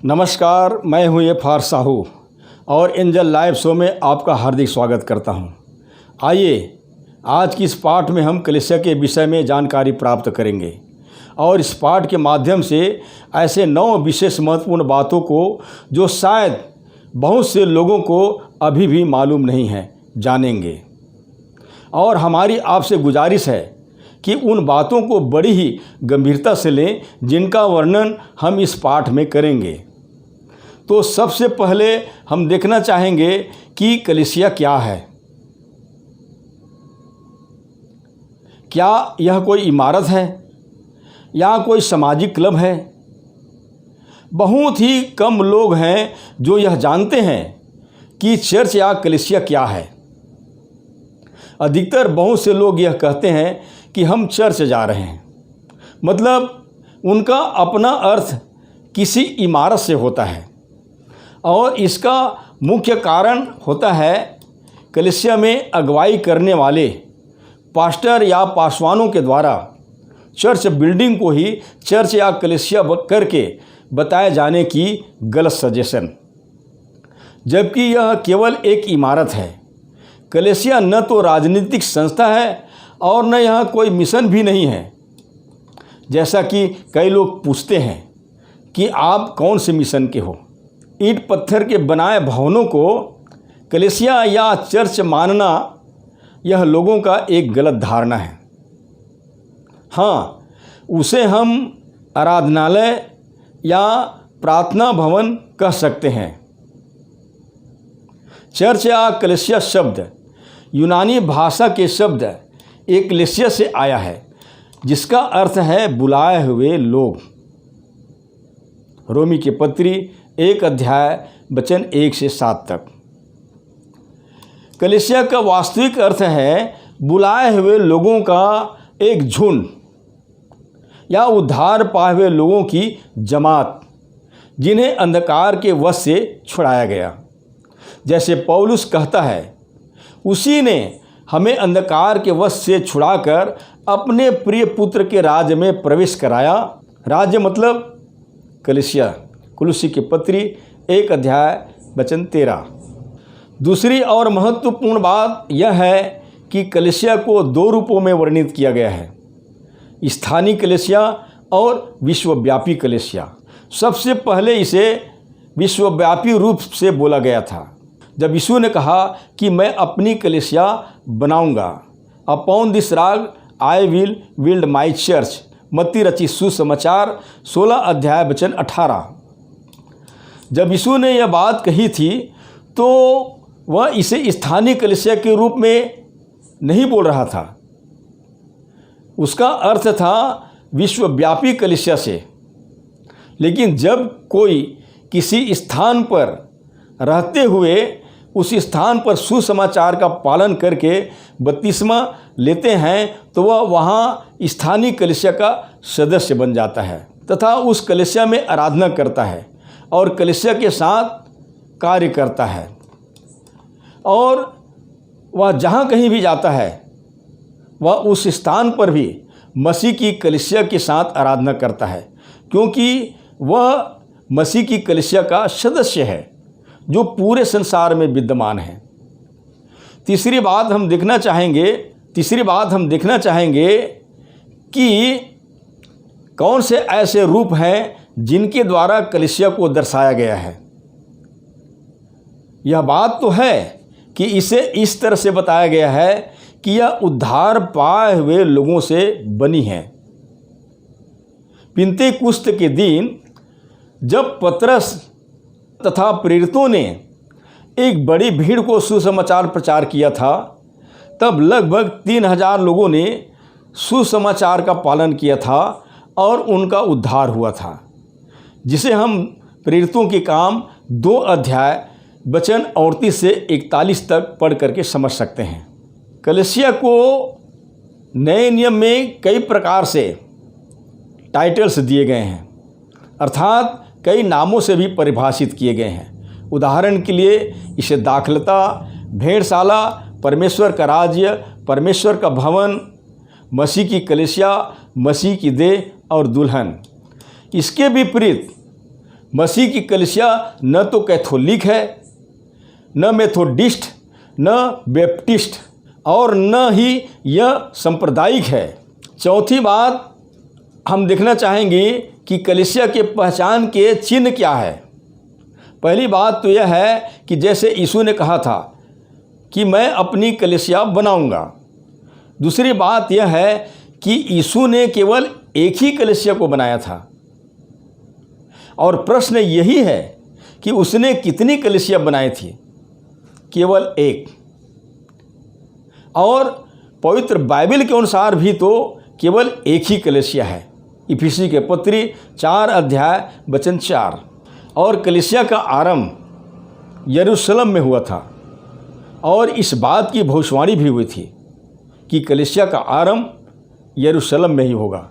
नमस्कार, मैं हूं ये साहू और एंजल लाइव शो में आपका हार्दिक स्वागत करता हूं। आइए आज की इस पाठ में हम कलीसिया के विषय में जानकारी प्राप्त करेंगे और इस पाठ के माध्यम से ऐसे 9 विशेष महत्वपूर्ण बातों को जो शायद बहुत से लोगों को अभी भी मालूम नहीं है जानेंगे। और हमारी आपसे गुजारिश है कि उन बातों को बड़ी ही गंभीरता से लें जिनका वर्णन हम इस पाठ में करेंगे। तो सबसे पहले हम देखना चाहेंगे कि कलीसिया क्या है। क्या यह कोई इमारत है या कोई सामाजिक क्लब है? बहुत ही कम लोग हैं जो यह जानते हैं कि चर्च या कलीसिया क्या है। अधिकतर बहुत से लोग यह कहते हैं कि हम चर्च जा रहे हैं, मतलब उनका अपना अर्थ किसी इमारत से होता है और इसका मुख्य कारण होता है कलीसिया में अगुवाई करने वाले पास्टर या पासवानों के द्वारा चर्च बिल्डिंग को ही चर्च या कलीसिया करके बताए जाने की गलत सजेशन, जबकि यह केवल एक इमारत है। कलीसिया न तो राजनीतिक संस्था है और न यहाँ कोई मिशन भी नहीं है। जैसा कि कई लोग पूछते हैं कि आप कौन से मिशन के हो। ईंट पत्थर के बनाए भवनों को कलीसिया या चर्च मानना यह लोगों का एक गलत धारणा है। हाँ, उसे हम आराधनालय या प्रार्थना भवन कह सकते हैं। चर्च या कलीसिया शब्द यूनानी भाषा के शब्द एकलेसिया से आया है, जिसका अर्थ है बुलाए हुए लोग। रोमी के पत्री 1 अध्याय वचन 1 से 7 तक। कलीसिया का वास्तविक अर्थ है बुलाए हुए लोगों का एक झुंड या उद्धार पाए हुए लोगों की जमात, जिन्हें अंधकार के वश से छुड़ाया गया। जैसे पौलुस कहता है, उसी ने हमें अंधकार के वश से छुड़ाकर अपने प्रिय पुत्र के राज्य में प्रवेश कराया। राज्य मतलब कलीसिया। कुलुसी की पत्री 1 अध्याय वचन 13। दूसरी और महत्वपूर्ण बात यह है कि कलीसिया को 2 रूपों में वर्णित किया गया है, स्थानीय कलीसिया और विश्वव्यापी कलीसिया। सबसे पहले इसे विश्वव्यापी रूप से बोला गया था जब यीशु ने कहा कि मैं अपनी कलीसिया बनाऊंगा। Upon this rock I will build my church. मत्ती रचित सुसमाचार 16 अध्याय वचन 18। जब यीशु ने यह बात कही थी तो वह इसे स्थानीय कलीसिया के रूप में नहीं बोल रहा था। उसका अर्थ था विश्वव्यापी कलीसिया से। लेकिन जब कोई किसी स्थान पर रहते हुए उस स्थान पर सुसमाचार का पालन करके बपतिस्मा लेते हैं तो वह वहाँ स्थानीय कलीसिया का सदस्य बन जाता है तथा उस कलीसिया में आराधना करता है और कलीसिया के साथ कार्य करता है। और वह जहाँ कहीं भी जाता है वह उस स्थान पर भी मसीह की कलीसिया के साथ आराधना करता है, क्योंकि वह मसीह की कलीसिया का सदस्य है जो पूरे संसार में विद्यमान है। तीसरी बात हम देखना चाहेंगे कि कौन से ऐसे रूप हैं जिनके द्वारा कलीसिया को दर्शाया गया है। यह बात तो है कि इसे इस तरह से बताया गया है कि यह उद्धार पाए हुए लोगों से बनी है। पिन्तेकुस्त के दिन जब पतरस तथा प्रेरितों ने एक बड़ी भीड़ को सुसमाचार प्रचार किया था, तब लगभग 3000 लोगों ने सुसमाचार का पालन किया था और उनका उद्धार हुआ था, जिसे हम प्रेरितों के काम 2 अध्याय वचन 38 से 41 तक पढ़ करके समझ सकते हैं। कलीसिया को नए नियम में कई प्रकार से टाइटल्स दिए गए हैं, अर्थात कई नामों से भी परिभाषित किए गए हैं। उदाहरण के लिए इसे दाखलता, भेड़शाला, परमेश्वर का राज्य, परमेश्वर का भवन, मसीह की कलीसिया, मसीह की देह और दुल्हन। इसके विपरीत मसीह की कलीसिया न तो कैथोलिक है, न मेथोडिस्ट, न बैप्टिस्ट और न ही यह सांप्रदायिक है। चौथी बात हम देखना चाहेंगे कि कलीसिया के पहचान के चिन्ह क्या है। पहली बात तो यह है कि जैसे यीशु ने कहा था कि मैं अपनी कलीसिया बनाऊंगा। दूसरी बात यह है कि यीशु ने केवल एक ही कलीसिया को बनाया था और प्रश्न यही है कि उसने कितनी कलीसिया बनाई थी? केवल एक। और पवित्र बाइबल के अनुसार भी तो केवल एक ही कलीसिया है। इफिसी के पत्री 4 अध्याय वचन 4। और कलीसिया का आरंभ यरूशलेम में हुआ था और इस बात की भविष्यवाणी भी हुई थी कि कलीसिया का आरंभ यरूशलेम में ही होगा,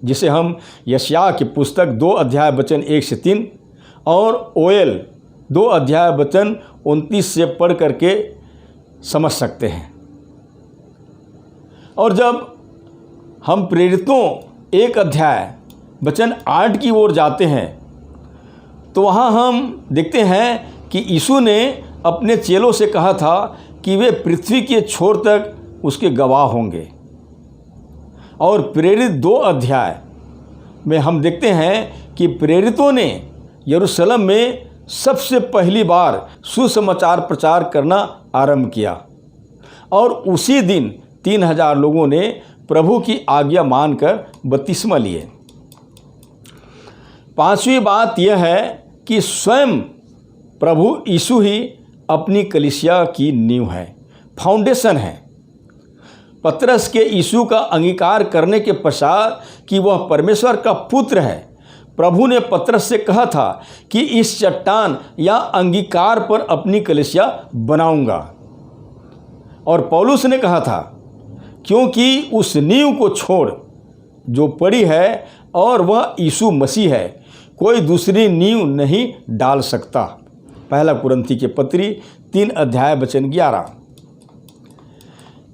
जिसे हम यशायाह की पुस्तक 2 अध्याय वचन 1 से 3 और ओएल 2 अध्याय वचन 29 से पढ़ करके समझ सकते हैं। और जब हम प्रेरितों 1 अध्याय वचन 8 की ओर जाते हैं तो वहाँ हम देखते हैं कि यीशु ने अपने चेलों से कहा था कि वे पृथ्वी के छोर तक उसके गवाह होंगे। और प्रेरित 2 अध्याय में हम देखते हैं कि प्रेरितों ने यरूशलेम में सबसे पहली बार सुसमाचार प्रचार करना आरंभ किया और उसी दिन 3000 लोगों ने प्रभु की आज्ञा मानकर बपतिस्मा लिए। पांचवी बात यह है कि स्वयं प्रभु यीशु ही अपनी कलीसिया की नींव है, फाउंडेशन है। पतरस के यीशु का अंगीकार करने के पश्चात कि वह परमेश्वर का पुत्र है, प्रभु ने पतरस से कहा था कि इस चट्टान या अंगीकार पर अपनी कलीसिया बनाऊंगा। और पौलुस ने कहा था क्योंकि उस नींव को छोड़ जो पड़ी है और वह यीशु मसीह है, कोई दूसरी नींव नहीं डाल सकता। पहला कुरिन्थी के पत्री 3 अध्याय वचन 11।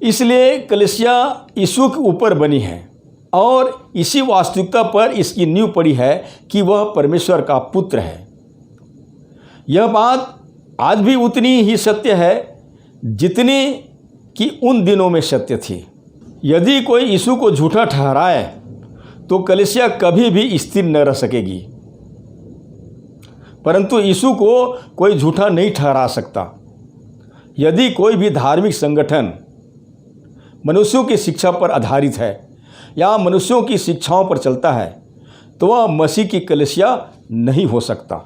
इसलिए कलीसिया यीशु के ऊपर बनी है और इसी वास्तविकता पर इसकी नींव पड़ी है कि वह परमेश्वर का पुत्र है। यह बात आज भी उतनी ही सत्य है जितनी कि उन दिनों में सत्य थी। यदि कोई यीशु को झूठा ठहराए तो कलीसिया कभी भी स्थिर न रह सकेगी, परंतु यीशु को कोई झूठा नहीं ठहरा सकता। यदि कोई भी धार्मिक संगठन मनुष्यों की शिक्षा पर आधारित है या मनुष्यों की शिक्षाओं पर चलता है तो वह मसीह की कलीसिया नहीं हो सकता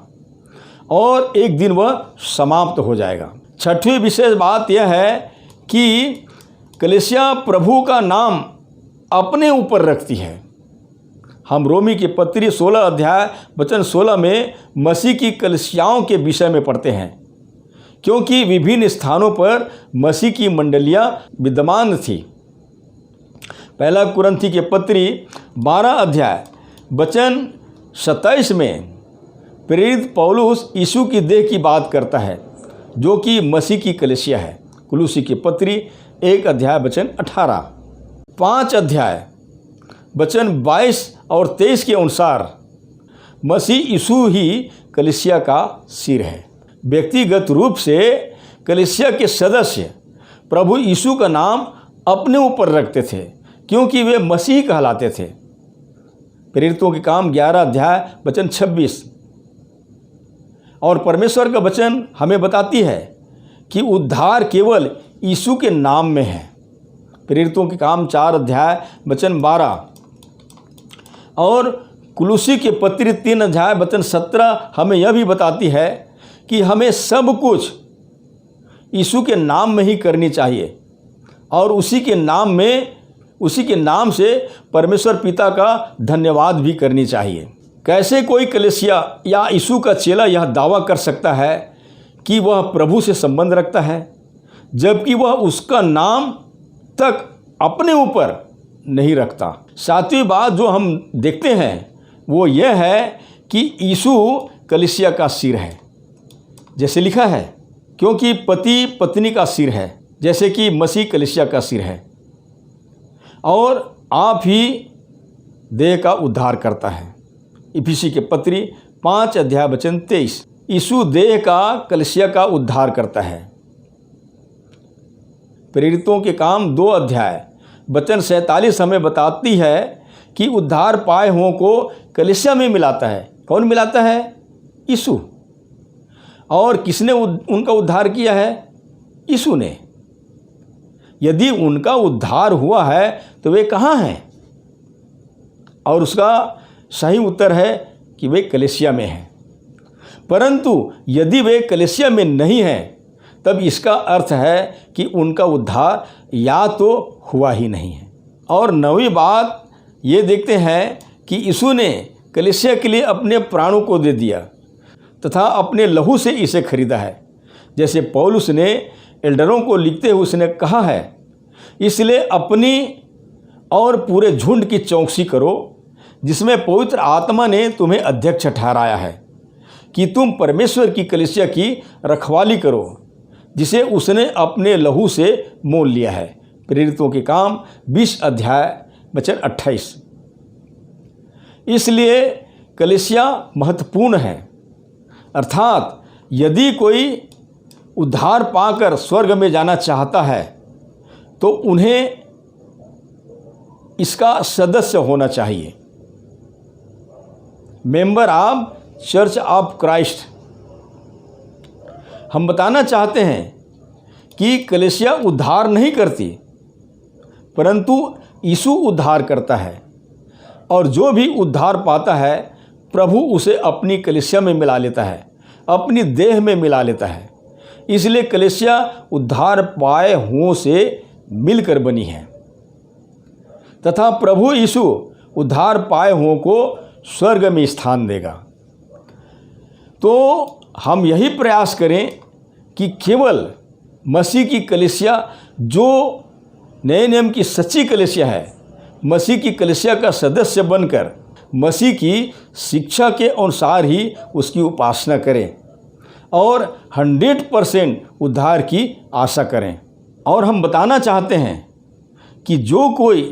और एक दिन वह समाप्त हो जाएगा। छठवीं विशेष बात यह है कि कलीसिया प्रभु का नाम अपने ऊपर रखती है। हम रोमी के पत्री 16 अध्याय वचन 16 में मसीह की कलीसियाओं के विषय में पढ़ते हैं, क्योंकि विभिन्न स्थानों पर मसीह की मंडलियां विद्यमान थी। पहला कुरिन्थी के पत्री 12 अध्याय वचन 27 में प्रेरित पौलुस यीशु की देह की बात करता है जो कि मसीह की कलीसिया है। कुलुसी की पत्री 1 अध्याय वचन 18। 5 अध्याय वचन 22 और 23 के अनुसार मसीह यीशु ही कलीसिया का सिर है। व्यक्तिगत रूप से कलीसिया के सदस्य प्रभु यीशु का नाम अपने ऊपर रखते थे क्योंकि वे मसीह कहलाते थे। प्रेरितों के काम 11 अध्याय वचन 26। और परमेश्वर का वचन हमें बताती है कि उद्धार केवल यीशु के नाम में है। प्रेरितों के काम 4 अध्याय वचन 12 और कुलुसी के पत्री 3 अध्याय वचन 17 हमें यह भी बताती है कि हमें सब कुछ यीशु के नाम में ही करनी चाहिए और उसी के नाम से परमेश्वर पिता का धन्यवाद भी करनी चाहिए। कैसे कोई कलीसिया या यीशु का चेला यह दावा कर सकता है कि वह प्रभु से संबंध रखता है जबकि वह उसका नाम तक अपने ऊपर नहीं रखता? सातवीं बात जो हम देखते हैं वो यह है कि यीशु कलीसिया का सिर है, जैसे लिखा है, क्योंकि पति पत्नी का सिर है जैसे कि मसीह कलीसिया का सिर है और आप ही देह का उद्धार करता है। इफिसी के पत्री 5 अध्याय वचन 23। यीशु देह का कलीसिया का उद्धार करता है। प्रेरितों के काम 2 अध्याय वचन 47 हमें बताती है कि उद्धार पाए हुओं को कलीसिया में मिलाता है। कौन मिलाता है? यीशु। और किसने उनका उद्धार किया है? यीशु ने। यदि उनका उद्धार हुआ है तो वे कहाँ हैं? और उसका सही उत्तर है कि वे कलीसिया में हैं। परंतु यदि वे कलीसिया में नहीं हैं तब इसका अर्थ है कि उनका उद्धार या तो हुआ ही नहीं है। और 9वीं बात ये देखते हैं कि यीशु ने कलीसिया के लिए अपने प्राणों को दे दिया तथा अपने लहू से इसे खरीदा है। जैसे पौलुस ने एल्डरों को लिखते हुए उसने कहा है, इसलिए अपनी और पूरे झुंड की चौकसी करो जिसमें पवित्र आत्मा ने तुम्हें अध्यक्ष ठहराया है कि तुम परमेश्वर की कलीसिया की रखवाली करो जिसे उसने अपने लहू से मोल लिया है। प्रेरितों के काम 20 अध्याय वचन 28। इसलिए कलीसिया महत्वपूर्ण है। अर्थात यदि कोई उद्धार पाकर स्वर्ग में जाना चाहता है तो उन्हें इसका सदस्य होना चाहिए, member of church of Christ. हम बताना चाहते हैं कि कलीसिया उद्धार नहीं करती परंतु यीशु उद्धार करता है, और जो भी उद्धार पाता है प्रभु उसे अपनी कलीसिया में मिला लेता है, अपनी देह में मिला लेता है। इसलिए कलीसिया उद्धार पाए हुओं से मिलकर बनी है तथा प्रभु यीशु उद्धार पाए हुओं को स्वर्ग में स्थान देगा। तो हम यही प्रयास करें कि केवल मसीह की कलीसिया, जो नए नियम की सच्ची कलीसिया है, मसीह की कलीसिया का सदस्य बनकर मसीह की शिक्षा के अनुसार ही उसकी उपासना करें और 100% उद्धार की आशा करें। और हम बताना चाहते हैं कि जो कोई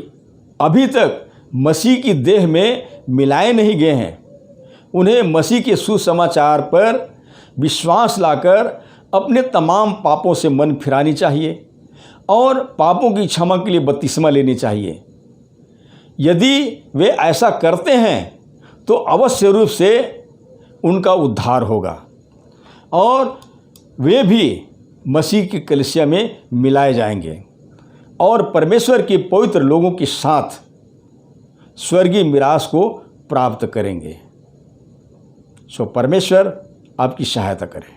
अभी तक मसीह की देह में मिलाए नहीं गए हैं, उन्हें मसीह के सुसमाचार पर विश्वास लाकर अपने तमाम पापों से मन फिरानी चाहिए और पापों की क्षमा के लिए बपतिस्मा लेनी चाहिए। यदि वे ऐसा करते हैं तो अवश्य रूप से उनका उद्धार होगा और वे भी मसीह की कलीसिया में मिलाए जाएंगे और परमेश्वर के पवित्र लोगों के साथ स्वर्गीय मिरास को प्राप्त करेंगे। सो परमेश्वर आपकी सहायता करें।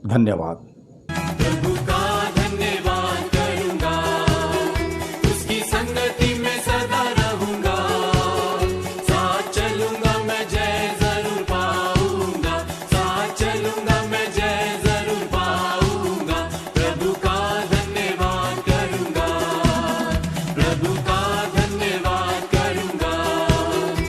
धन्यवाद।